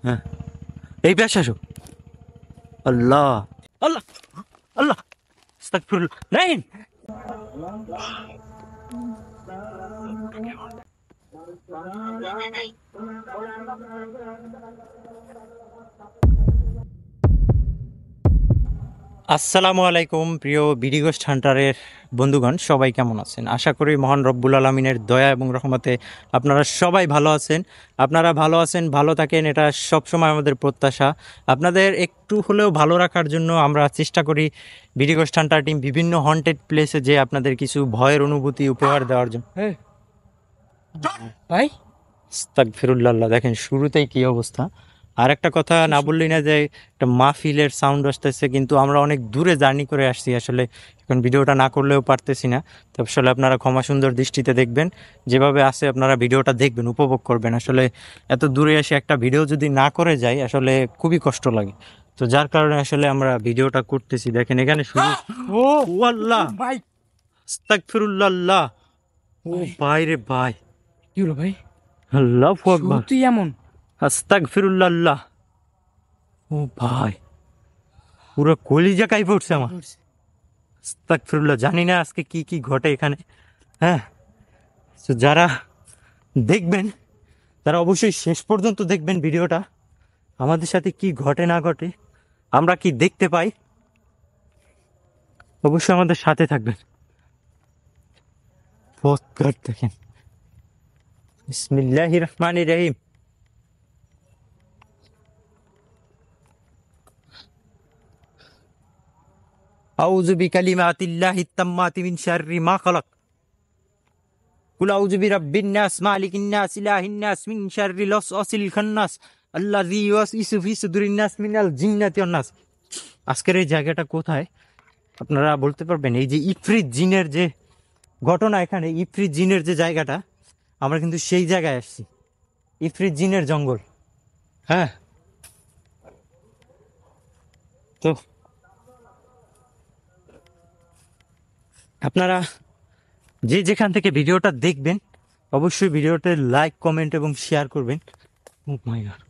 হ্যাঁ, এই পাশে আসো। আল্লাহ আল্লাহ আল্লাহ, আস্তাগফিরুল্লাহ। নাইম, আসসালামু আলাইকুম প্রিয় বিডি গোস্ট হান্টারের বন্ধুগণ, সবাই কেমন আছেন? আশা করি মহান রব্বুল আলমিনের দয়া এবং রহমতে আপনারা সবাই ভালো আছেন। আপনারা ভালো আছেন, ভালো থাকেন, এটা সবসময় আমাদের প্রত্যাশা। আপনাদের একটু হলেও ভালো রাখার জন্য আমরা চেষ্টা করি বিডি গোস্ট হান্টার টিম বিভিন্ন হন্টেড প্লেসে যে আপনাদের কিছু ভয়ের অনুভূতি উপহার দেওয়ার জন্য। ভাই আস্তাগফিরুল্লাহ, দেখেন শুরুতেই কি অবস্থা। আর একটা কথা না বললেই না, যে একটা মাহফিলের সাউন্ড আসতেছে, কিন্তু আমরা অনেক দূরে জার্নি করে আসছি আসলে, এখন ভিডিওটা না করলেও পারতেছি না। তো আসলে আপনারা ক্ষমা সুন্দর দৃষ্টিতে দেখবেন, যেভাবে আছে আপনারা ভিডিওটা দেখবেন, উপভোগ করবেন। আসলে এত দূরে এসে একটা ভিডিও যদি না করে যাই আসলে খুবই কষ্ট লাগে। তো যার কারণে আসলে আমরা ভিডিওটা করতেছি। দেখেন এখানে শুরু। ও ও আল্লাহ, ভাই আস্তাগফিরুল্লাহ। ও ভাই, ভাই রে ভাই, কি হলো ভাই? আল্লাহু আকবার, সত্যি এমন? আস্তাগফিরুল্লাহ। ও ভাই, পুরো কলিজা কাঁপে উঠছে আমার। আস্তাগফিরুল্লাহ, জানি না আজকে কি কি ঘটে এখানে। হ্যাঁ, তো যারা দেখবেন তারা অবশ্যই শেষ পর্যন্ত দেখবেন ভিডিওটা, আমাদের সাথে কি ঘটে না ঘটে, আমরা কি দেখতে পাই, অবশ্যই আমাদের সাথে থাকবেন। পথঘাট দেখেন। বিসমিল্লাহির রহমানির রহিম। আউযু বিকালিমাতিল্লাহিত তাম্মাতি মিন শাররি মা খালাক। কুল আউযু বিরাব্বিন নাস মালিকিন নাস ইলাহিন নাস মিন শাররিল ওয়াসওয়াসিল খান্নাস আল্লাযী ইউওয়াসওয়িসু ফি সুদুরিন নাস মিনাল জিন্নাতি ওয়ান নাস। আজকের এই জায়গাটা কোথায় আপনারা বলতে পারবেন? এই যে ইফরিত জিনের যে ঘটনা, এখানে ইফরিত জিনের যে জায়গাটা, আমরা কিন্তু সেই জায়গায় আসছি। ইফরিত জিনের জঙ্গল। হ্যাঁ, তো আপনারা যে যেখান থেকে ভিডিওটা দেখবেন অবশ্যই ভিডিওতে লাইক, কমেন্ট এবং শেয়ার করবেন। ও মাই গড,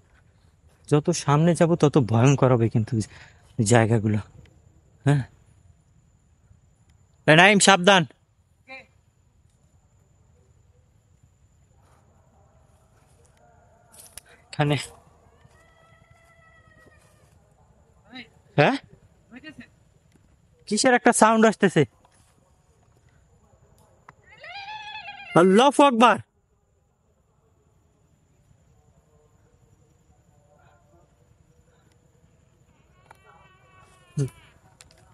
যত সামনে যাব তত ভয়ঙ্কর হবে কিন্তু জায়গাগুলো। হ্যাঁ, এ নাইম সাবধান। এখানে হ্যাঁ, কিসের একটা সাউন্ড আসতেছে? আল্লাহু আকবার।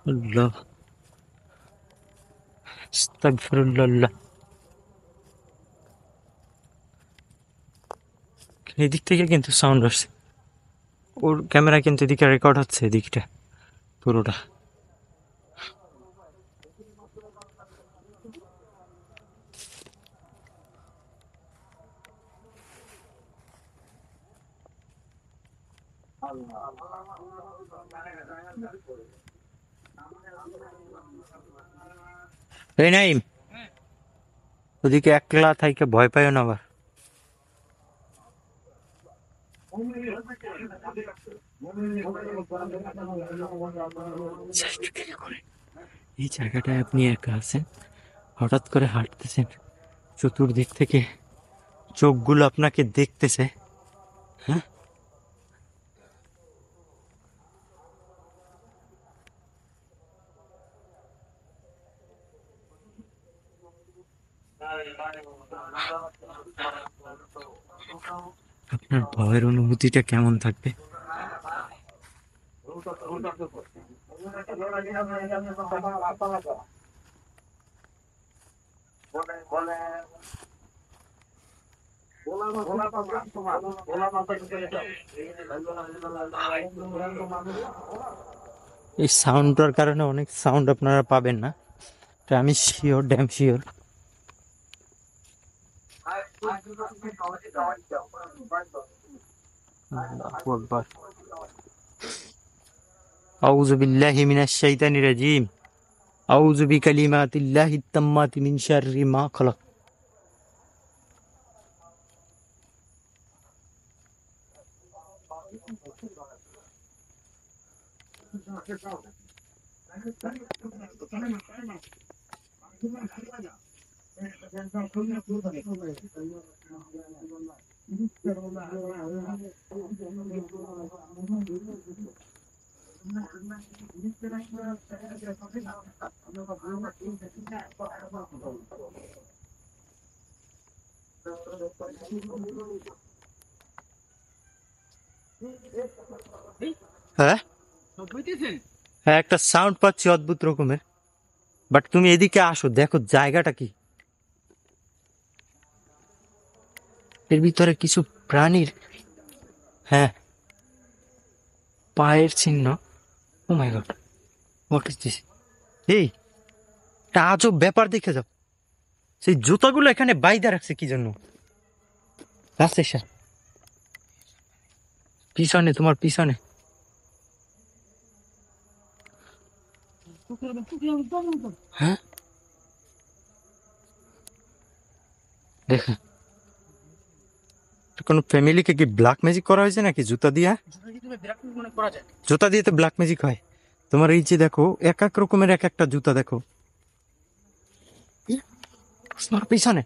আল্লাহ, আস্তাগফিরুল্লাহ। এদিক থেকে কিন্তু সাউন্ড আসছে, ওর ক্যামেরা কিন্তু এদিকে রেকর্ড হচ্ছে, এদিকটা পুরোটা। এই নাইম, ওদিকে একলা থাইকে ভয় পাইও না আবার। এই জায়গাটায় আপনি একা আছেন, হঠাৎ করে হাঁটতেছেন, চতুর্দিক থেকে চোখগুলো আপনাকে দেখতেছে। হ্যাঁ, আপনার ভয়ের অনুভূতিটা কেমন থাকবে? এই সাউন্ডটার কারণে অনেক সাউন্ড আপনারা পাবেন না, এটা আমি শিওর, ড্যাম শিওর। আউযু বিল্লাহি মিনাশ শাইতানির রাজিম। আউযু বিকালিমাতিল্লাহিত তাম্মাতি মিন শাররি মা খালাক। হ্যাঁ হ্যাঁ, একটা সাউন্ড পাচ্ছি অদ্ভুত রকমের, বাট তুমি এদিকে আসো, দেখো জায়গাটা কি। এর ভিতরে কিছু প্রাণীর, হ্যাঁ, পায়ের চিহ্ন। ও মাই গড, হোয়াট ইজ দিস? এই, একটা আজব ব্যাপার দেখে যাও। সেই জুতাগুলো এখানে বাইদা রাখছে কি জন্য? রাস্তা পিছনে, তোমার পিছনে। হ্যাঁ, দেখেন, কোন ফ্যামিলিকে কি ব্ল্যাক ম্যাজিক করা হয়েছে নাকি জুতা দিয়া? জুতা দিয়ে তো ব্ল্যাক ম্যাজিক হয়। তোমার এই যে দেখো, এক এক রকমের এক একটা জুতা দেখো তোমার পিছনে।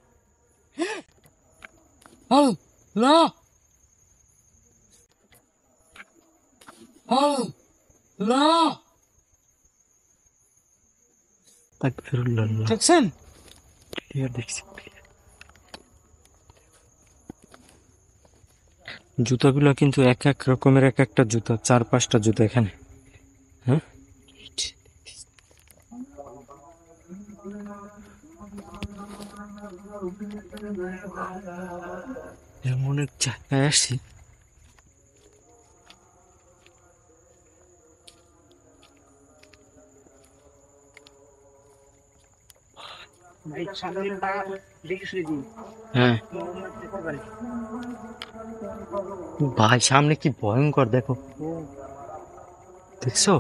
দেখছেন? দেখছি জুতাগুলো কিন্তু এক এক রকমের এক একটা জুতা, 4-5টা জুতা এখানে। হ্যাঁ, এমন এক জায়গায় আসছি, হ্যাঁ ভাই, সামনে কি ভয়ঙ্কর দেখো, দেখছো?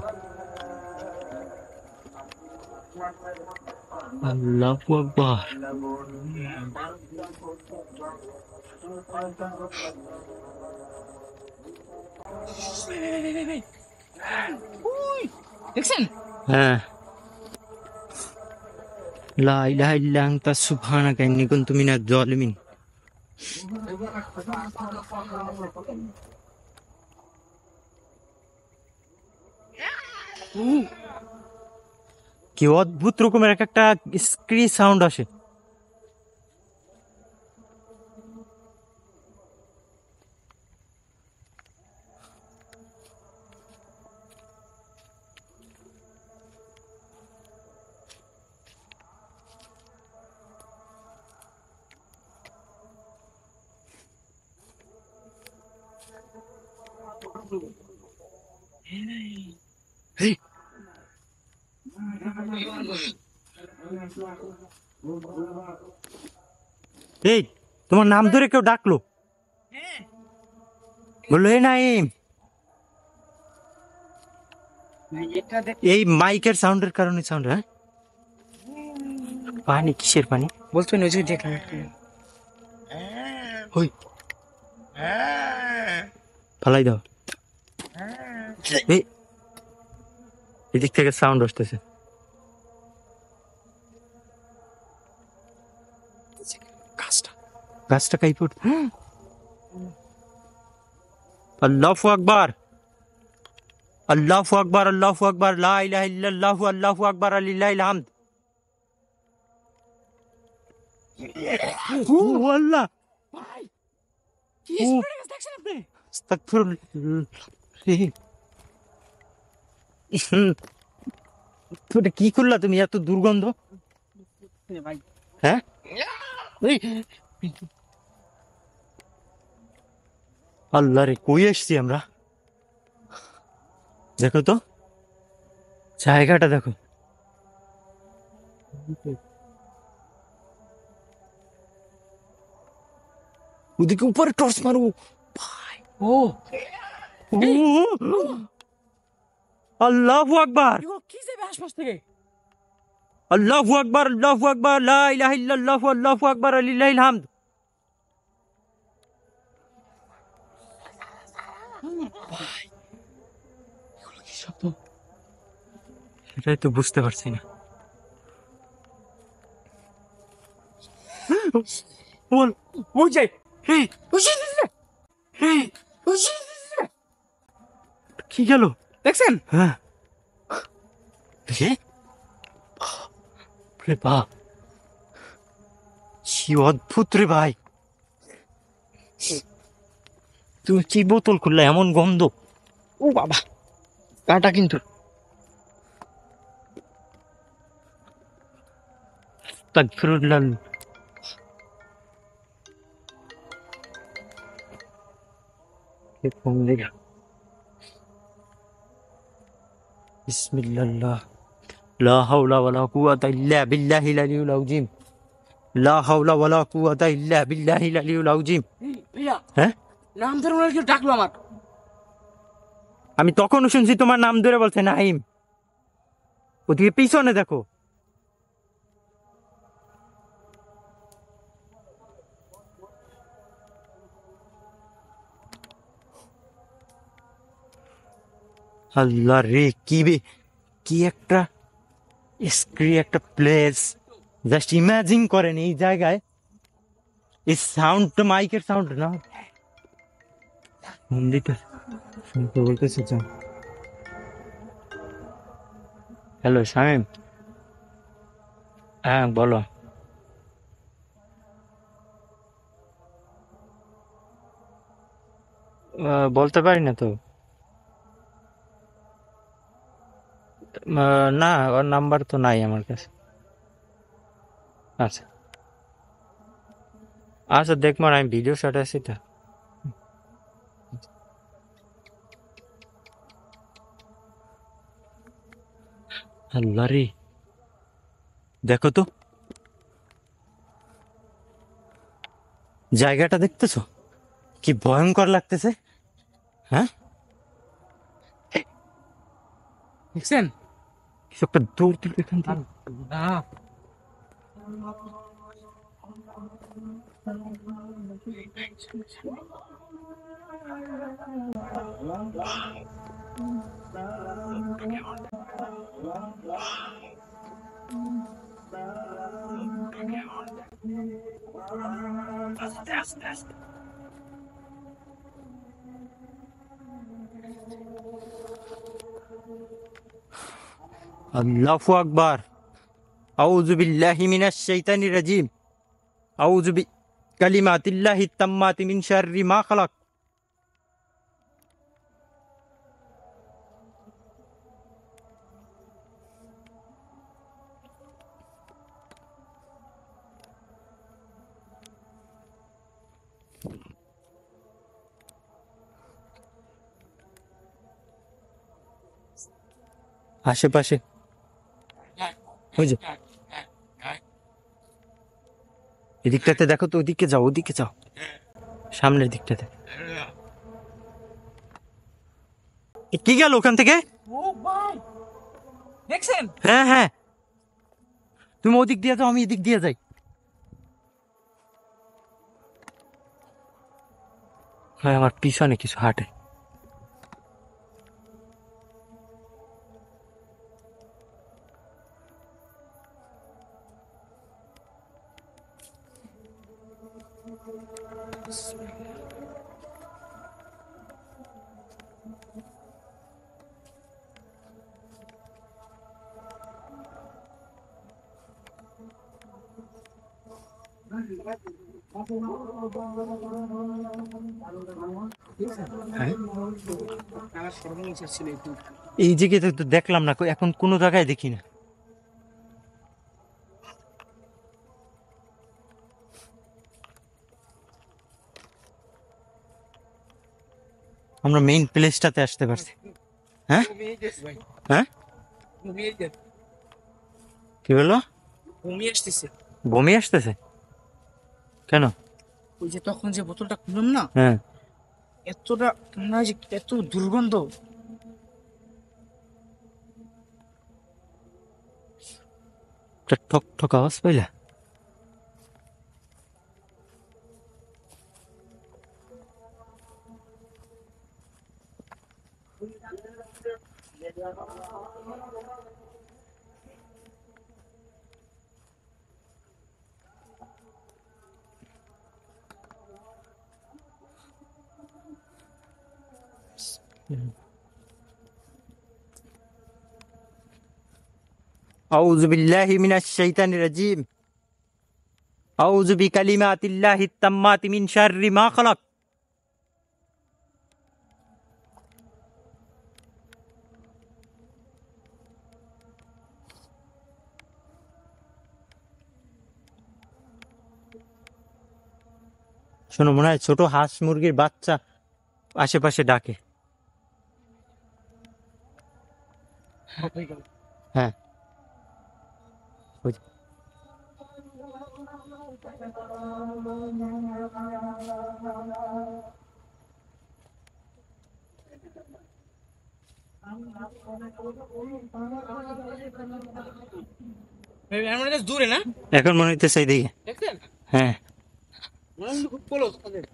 আল্লাহু আকবার। দেখছেন? হ্যাঁ, লা ইলাহা ইল্লা আনতা সুবহানাকা ইন্নী কুনতু মিনাজ জালিমিন। কি অদ্ভুত রকমের এক একটা স্ক্রি সাউন্ড আসে। এই, এই, তোমার নাম ধরে কেউ ডাকলো, বললো এ নাইম। এই মাইকের সাউন্ডের কারণে সাউন্ড। হ্যাঁ, পানি, কিসের পানি বলছেন? ওই যে দেখলাম, ওই ফালাই দাও। এদিক থেকে সাউন্ড আসতেছে। গাছটা কাইপুর। আল্লাহু আকবার, আল্লাহু আকবার, আল্লাহু আকবার, লা ইলাহা ইল্লাল্লাহু, আল্লাহু আকবার, লিল্লাহিল হামদ। ও আল্লাহ, কি স্পিরিট দেখছেন আপনি? আস্তাগফিরুল্লাহ। তুমি কি করলা? তুমি এত দুর্গন্ধ। হ্যাঁ, আল্লাহ রে, কই আসছি আমরা? দেখো তো জায়গাটা, দেখো ওদিকে উপরে টর্চ মারো ভাই। ও আল্লাহু আকবার, কি যাবে আশপাশ থেকে? আল্লাহু আকবার, আল্লাহু আকবার, লা ইলাহা ইল্লাল্লাহু, আল্লাহু আকবার, লিল্লাহিল হামদ। এগুলো কি শব্দ? সেটাই তো বুঝতে পারছি না। বল, ওই যাই। হ্যাঁ, হ্যাঁ, কি গেল? দেখছেন? হ্যাঁ, দেখে রে বাপ, কি অদ্ভুত রে ভাই। তুমি কি বোতল খুললে, এমন গন্ধ? ও বাবা, কাটা কিন্তু। তাকফিরুল্লাহ। কোন জায়গা? বিসমিল্লাহ, লা হাওলা ওয়ালা কুওয়াতা ইল্লা বিল্লাহিল আলিয়্যিল আযীম। লা হাওলা ওয়ালা কুওয়াতা ইল্লা বিল্লাহিল আলিয়্যিল আযীম। ভাইয়া, হ্যাঁ, নাম ধরে ওরা কেউ ডাকলো আমার। আমি তখনও শুনছি তোমার নাম ধরে বলছে নাইম। ওদিকে পিছনে দেখো। আল্লাহ রে, কি একটা একটা প্লেস। জাস্ট ইমাজিন করেন এই জায়গায় এই সাউন্ডটা, মাইকের সাউন্ড না মন্দিরটা শুনতে বলতেছে। হ্যালো শামিম, হ্যাঁ বলো। বলতে পারি না তো। না, ওর নাম্বার তো নাই আমার কাছে। আচ্ছা আচ্ছা, দেখবো না, আমি ভিডিও শট আছি তো। আল্লাহ রে, দেখো তো জায়গাটা, দেখতেছো কি ভয়ঙ্কর লাগতেছে? হ্যাঁ, দেখছেন? কিছু একটা দৌড় দিল এখান থেকে। না, আস্তে আস্তে আস্তে। আল্লাহু আকবার। আউযু বিল্লাহি মিনাশ শাইতানির রাজিম। আউযু বিকালিমাতিল্লাহিত তাম্মাতি মিন শাররি মা খালাক। আশেপাশে ওই যে এদিকটাতে দেখো তো, ওদিকে যাও, ওদিকে যাও, সামনের দিকটাতে। কি গেল ওখান থেকে? ও ভাই, দেখছেন? হ্যাঁ হ্যাঁ, তুমি ওদিক দিয়ে যাও, আমি এদিক দিয়ে যাই। হ্যাঁ, আমার পিছনে কিছু হাঁটে। হ্যাঁ, আমার সর্বনাশ ছিল একটু। এই জায়গাতে তো দেখলাম না, এখন কোনো জায়গায় দেখি না। আমরা মেইন প্লেসটাতে আসতে পারছি। হ্যাঁ ঘুমিয়ে গেছে ভাই, হ্যাঁ, ঘুমিয়ে গেছে, কি বললো? ঘুমিয়ে আসতেছে। বমি আসতেছে কেন? ওই যে তখন যে বোতলটা খুললাম না, হ্যাঁ, এতটা মনে হয় যে এত দুর্গন্ধ। একটা ঠক ঠক আওয়াজ পাইলা? আউযু বিল্লাহি মিনাশ শাইতানির রাজিম। আউযু বিকালিমাতিল্লাহিত তাম্মাতি মিন শাররি মা খালাক। শোনো, মনে হয় ছোট হাঁস মুরগির বাচ্চা আশেপাশে ডাকে। হ্যাঁ, ওই যে। দূরে না, এখন মনে হইতেছে এইদিকে। দেখছেন? হ্যাঁ, মনে হয় খুব ক্লোজ তাদের।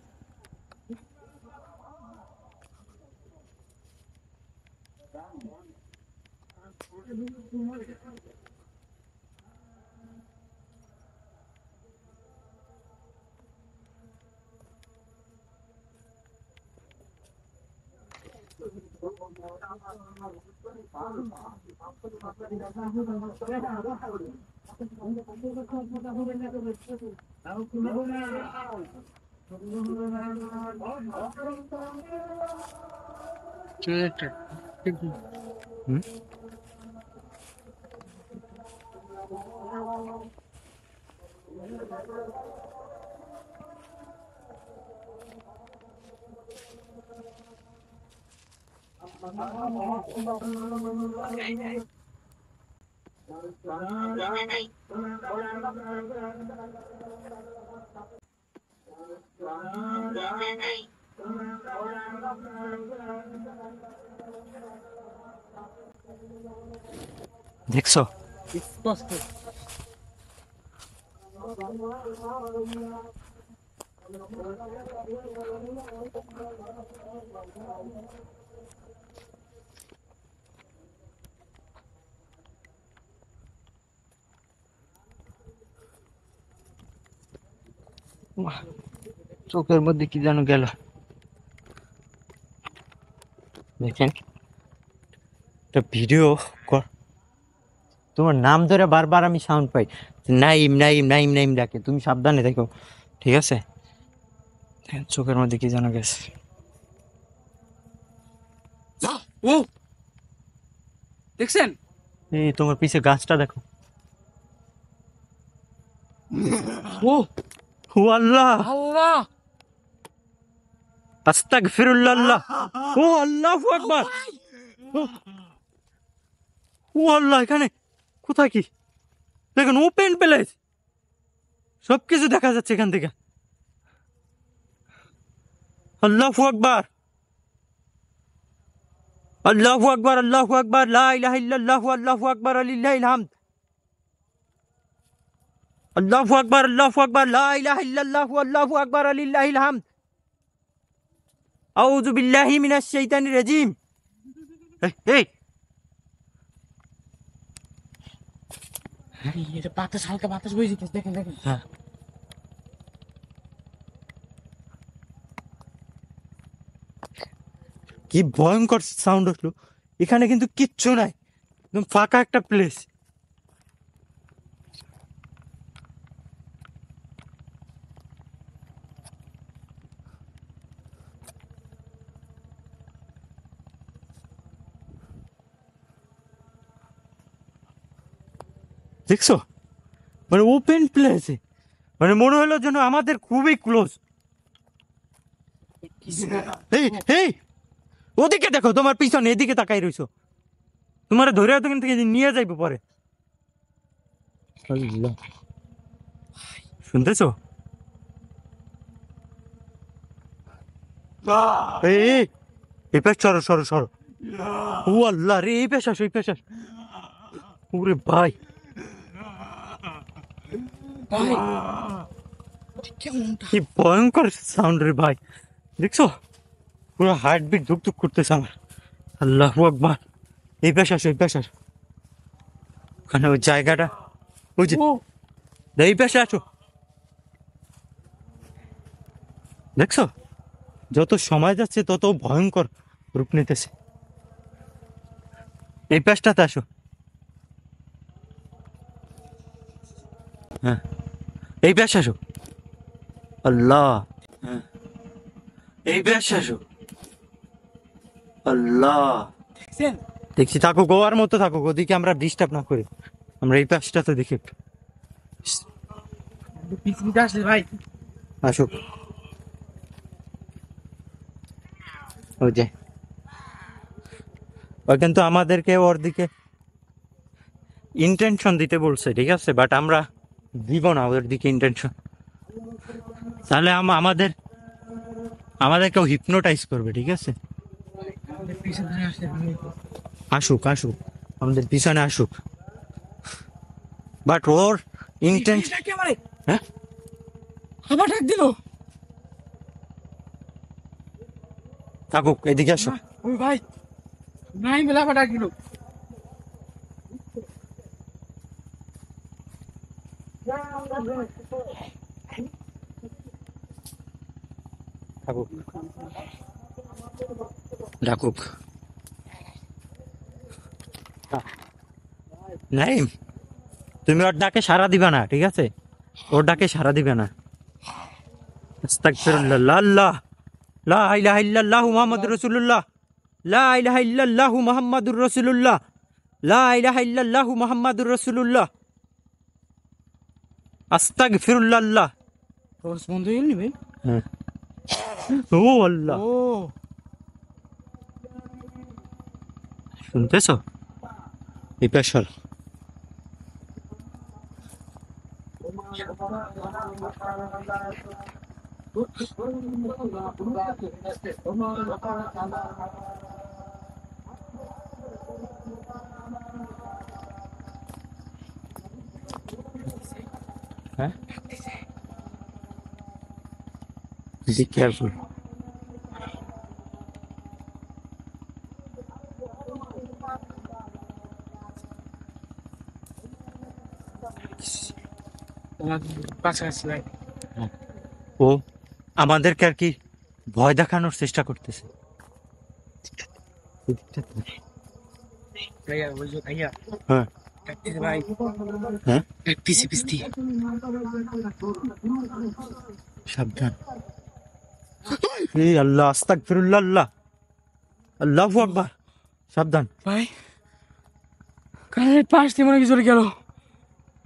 হুম? দেখছো? স্পষ্ট। চোখের মধ্যে কি যেন গেল, দেখেন। একটা ভিডিও কর, তোমার নাম ধরে বারবার আমি সাউন্ড পাই, নাইম নাইম নাইম নাইম ডাকে। তুমি সাবধানে দেখো, ঠিক আছে? দেখেন, চোখের মধ্যে কি যেন গেছে। ও দেখছেন? এই তোমার পিছে গাছটা দেখো। ও ও আল্লাহ, আল্লাহ, আস্তাগফিরুল্লাহ। ও আল্লাহু আকবার। ও আল্লাহ, এখানে কোথায় কি দেখেন, ওপেন প্লেস, সবকিছু দেখা যাচ্ছে এখান থেকে। আল্লাহু আকবার, আল্লাহু আকবার, আল্লাহু আকবার, লা ইলাহা ইল্লাল্লাহু, আল্লাহু আকবার, লিল্লাহিল হামদ। আল্লাহু আকবার, আল্লাহু আকবার, লা ইলাহা ইল্লাল্লাহু, আল্লাহু আকবার, লিল্লাহিল হামদ। আউযু বিল্লাহি মিনাশ শাইতানির রাজিম। এই এটা বাতাস, হালকা বাতাস বয়ে যেতেছে, দেখেন দেখেন। হ্যাঁ, কি ভয়ঙ্কর সাউন্ড হলো। এখানে কিন্তু কিচ্ছু নাই, একদম ফাঁকা একটা প্লেস। দেখছো, মানে ওপেন প্লেসে, মানে মনে হলো যেন আমাদের খুবই ক্লোজ। এই এই ওদিকে দেখো, তোমার পিছনে এদিকে তাকাই রইছো, তোমার ধরে এখান থেকে নিয়ে যাইবো পরে। আল্লাহ, শুনতেছো? এই এই, এই পাশ সরো সরো সরো। ও আল্লাহ রে, এই পেশ আসো, এই পেশ আসো। ওরে ভাই, ভাই কেমনটা? কি ভয়ঙ্কর সাউন্ড রে ভাই। দেখছো, পুরো হার্ট বিট ধুক ধুক করতেছে আমার। আল্লাহু আকবার। এই পাশে আসো, এই পাশে আসো। ওখানে ওই জায়গাটা ওই যে, ও এই পাশে আসো। দেখছো, যত সময় যাচ্ছে তত ভয়ঙ্কর রূপ নিতেছে। এই পাশটাতে আসো। হ্যাঁ, এই পাশে আসো। আল্লাহ। হ্যাঁ, এই পাশে আসো। আল্লাহ। দেখছেন দেখছি, থাকো, গোয়ার মতো থাকো, ওদিকে আমরা ডিস্টার্ব না করি। আমরা এই পাশটাতে দেখি একটু। পৃথিবীতে আসলে ভাই আসুক। ওই যে, ও কিন্তু আমাদেরকে ওর দিকে ইন্টেনশন দিতে বলছে, ঠিক আছে, বাট আমরা দিব না ওদের দিকে ইন্টেনশন। তাহলে আমাদের কেউ হিপনোটাইজ করবে, ঠিক আছে। আমাদের পিছনে আসলে ভালো হতো। আসুক, আসুক, আমাদের পিছনে আসুক, বাট ওর ইন্টেনশন। ডাকে আমারে হ্যাঁ, আবার ডাক দিল। থাকুক, এদিকে আসো। ওই ভাই নাই বেলা আবার ডাক দিল। থাকুক, ডাকুক। নাই, তুমি ওর ডাকে সাড়া দিবা না, ঠিক আছে, ওর ডাকে সাড়া দিবে না। আস্তাগফিরুল্লাহ। আল্লাহ, লা ইলাহা ইল্লাল্লাহু মুহাম্মাদুর রাসূলুল্লাহ, লা ইলাহা ইল্লাল্লাহু মুহাম্মাদুর রাসূলুল্লাহ, লা ইলাহা ইল্লাল্লাহু মুহাম্মাদুর রাসূলুল্লাহ। আস্তাগফিরুল্লাহ। টর্চ বন্ধ হয়ে গেল ভাই। হ্যাঁ, ও আল্লাহ, ও শুনতেছো? এই পেশাল হ্যাঁ, বি কেয়ারফুল। তোমার কাছাকাছি ভাই। ও আমাদেরকে আর কি ভয় দেখানোর চেষ্টা করতেছে। ভাইয়া ওই যে ভাইয়া হ্যাঁ, ডাকতেছে ভাই। হ্যাঁ, পিছি পিছি সাবধান। এই আল্লাহ, আস্তাগফিরুল্লাহ, আল্লাহ, আল্লাহু আকবার। সাবধান। ভাই কানের পাশ দিয়ে মনে হয় কিছু চলে গেল।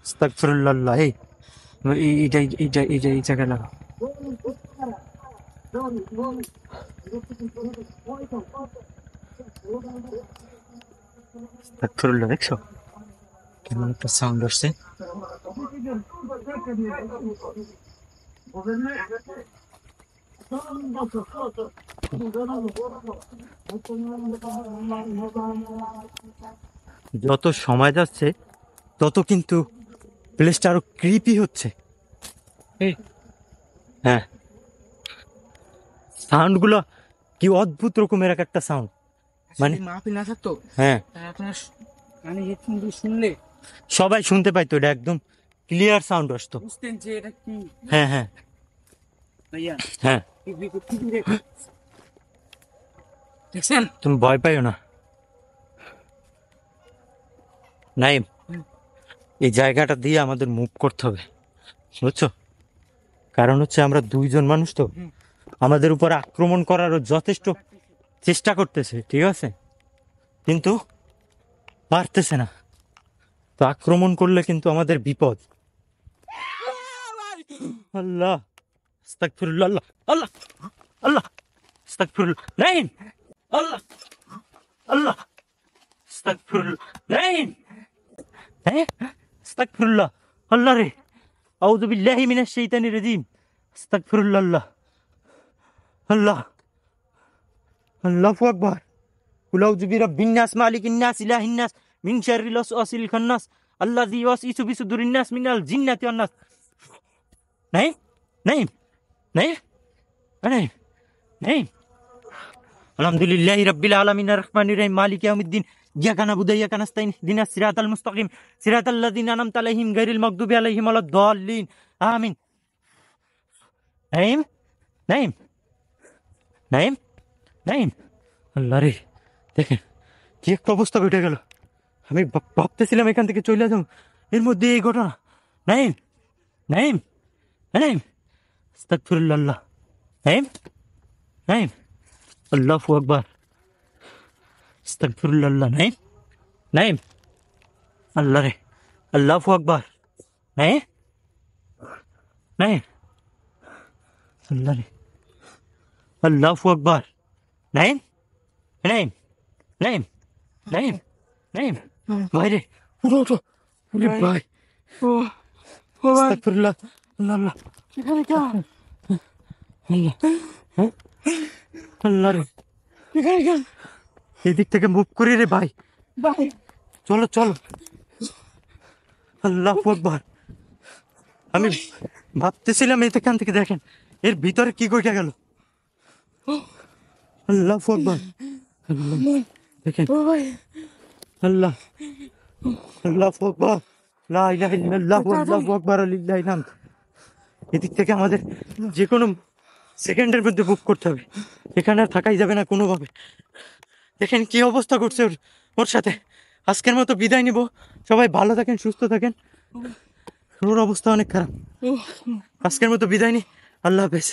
আস্তাগফিরুল্লাহ, আল্লাহ। এই এই জায়গায় লাগা। আস্তাগফিরুল্লাহ, দেখছো কেমন একটা সাউন্ড আসছে? যত সময় যাচ্ছে তত কিন্তু প্লেসটা আরো ক্রিপি হচ্ছে। এই হ্যাঁ, সাউন্ড গুলো কি অদ্ভুত রকমের এক একটা সাউন্ড। মানে মানে মাহফিল না থাকতো হ্যাঁ, তাহলে আপনার মানে হেডফোন দিয়ে শুনলে সবাই শুনতে পাইতো, এটা একদম ক্লিয়ার সাউন্ড আসতো। বুঝতেন যে এটা কি। হ্যাঁ, হ্যাঁ, ভাইয়া হ্যাঁ, দেখছেন তুমি ভয় পাইও না নাইম। এই জায়গাটা দিয়ে আমাদের মুভ করতে হবে, বুঝছো? কারণ হচ্ছে আমরা দুইজন মানুষ তো, আমাদের উপর আক্রমণ করারও যথেষ্ট চেষ্টা করতেছে, ঠিক আছে, কিন্তু পারতেছে না। তো আক্রমণ করলে কিন্তু আমাদের বিপদ। আল্লাহ, আস্তাগফিরুল্লাহ, আল্লাহ, আল্লাহ, আল্লাহ, আস্তাগফিরুল্লাহ, নাইম, আল্লাহ, আল্লাহ, আস্তাগফিরুল্লাহ, নাইম, হ্যাঁ, আস্তাগফিরুল্লাহ, আল্লাহ রে, আউযু বিল্লাহি মিনাশ শাইতানির রাজিম, আস্তাগফিরুল্লাহ, আল্লাহ, আল্লাহ, আল্লাহু আকবার। কুল আউযু বিরাব্বিন নাস মালিকিন নাস ইলাহিন নাস মিন শাররিল ওয়াসওয়াসিল খান্নাস আল্লাযী ইউওয়াসওয়িসু ফি সুদুরিন নাস মিনাল জিন্নাতি ওয়ান নাস। নাইম, নাইম, নাইম, নাইম, নাইম, আলহামদুলিল্লাহি রাব্বিল আলামিন আর রহমানির রহিম মালিকি ইয়াউমিদ্দিন ইয়াকা নাবুদু ওয়া ইয়াকা নাস্তাইন ইহদিনাস সিরাতাল মুস্তাকিম সিরাতাল্লাযিনা আনআমতা আলাইহিম গায়রিল মাগদুবি আলাইহিম ওয়ালাদ-দাল্লিন আমিন। নাইম নাইম নাইম নাইম, আল্লাহ রে, দেখেন কি একটা অবস্থা ঘটে গেল। আমি ভাবতেছিলাম এখান থেকে চলে যাবো, এর মধ্যে এই ঘটনা। নাইম নাইম নাইম, আস্তাগফিরুল্লাহ। নাইম নাইম, আল্লাহু আকবার, আস্তাগফিরুল্লাহ। নাইম নাইম, আল্লাহ রে, আল্লাহু আকবার। নাইম নাইম, আল্লাহ রে, আল্লাহু আকবার। নাইম নাইম নাইম নাইম নাইম, ভাই রে, উঠো উঠো, ওরে ভাই, ও ও ভাই আস্তাগফিরুল্লাহ। আল্লাহ আল্লাহ, এখানে কেন? আল্লাহ, হ্যাঁ? আল্লাহ রে, এখানে কেন এদিক থেকে মুভ করি রে ভাই, ভাই? চলো চলো। আল্লাহু আকবার। আমি ভাবতেছিলাম এখান থেকে দেখেন এর ভিতরে কি ঘটে গেল। আল্লাহু আকবার, আল্লাহ, দেখেন, ও ভাই আল্লাহ, আল্লাহু আকবার, লা ইলাহা ইল্লাল্লাহ আল্লাহু আকবার লিল্লাহিল হামদ। এদিক থেকে আমাদের যে কোনো সেকেন্ডের মধ্যে বুক করতে হবে, এখানে আর থাকাই যাবে না কোনোভাবে। দেখেন কি অবস্থা করছে ওর সাথে। আজকের মতো বিদায় নিব, সবাই ভালো থাকেন, সুস্থ থাকেন। ওর অবস্থা অনেক খারাপ, ও আজকের মতো বিদায় নি, আল্লাহ হাফেজ।